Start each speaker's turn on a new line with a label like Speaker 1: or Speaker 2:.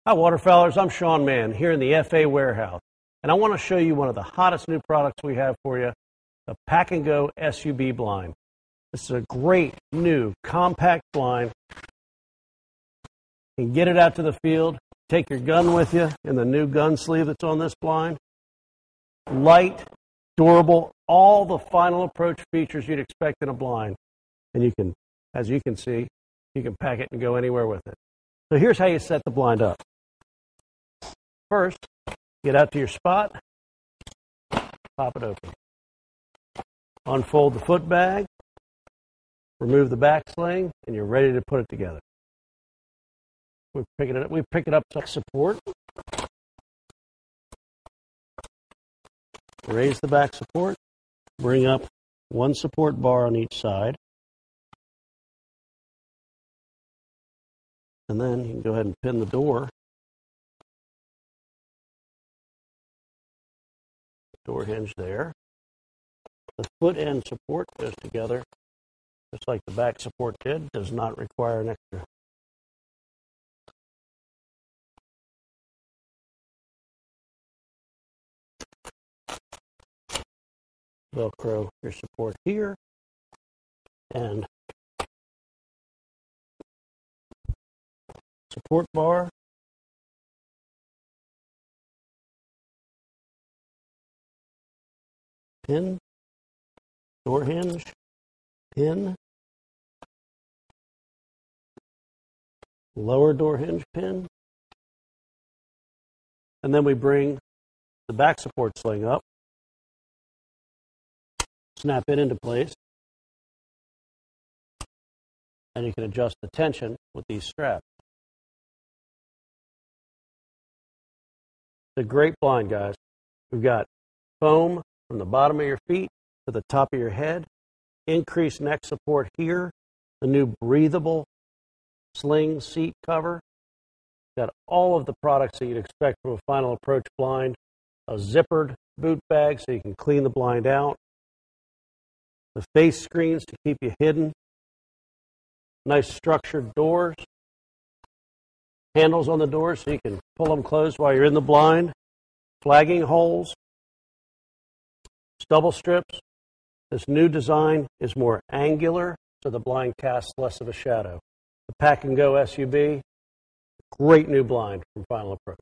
Speaker 1: Hi, waterfowlers. I'm Sean Mann here in the FA warehouse, and I want to show you one of the hottest new products we have for you, the Pack-and-Go SUB blind. This is a great new compact blind. You can get it out to the field, take your gun with you in the new gun sleeve that's on this blind. Light, durable, all the final approach features you'd expect in a blind. And you can, as you can see, you can pack it and go anywhere with it. So here's how you set the blind up. First, get out to your spot, pop it open. Unfold the foot bag, remove the back sling, and you're ready to put it together. We pick it up to support. Raise the back support, bring up one support bar on each side. And then you can go ahead and pin the door. Door hinge there. The foot end support goes together just like the back support did. Does not require an extra. Velcro your support here and support bar. Pin, door hinge, pin, lower door hinge pin, and then we bring the back support sling up, snap it into place, and you can adjust the tension with these straps. It's a great blind, guys. We've got foam from the bottom of your feet to the top of your head, increased neck support here, the new breathable sling seat cover. Got all of the products that you'd expect from a final approach blind, a zippered boot bag so you can clean the blind out, the face screens to keep you hidden, nice structured doors, handles on the doors so you can pull them closed while you're in the blind, flagging holes, stubble strips. This new design is more angular, so the blind casts less of a shadow. The Pack-and-Go SUB, great new blind from Final Approach.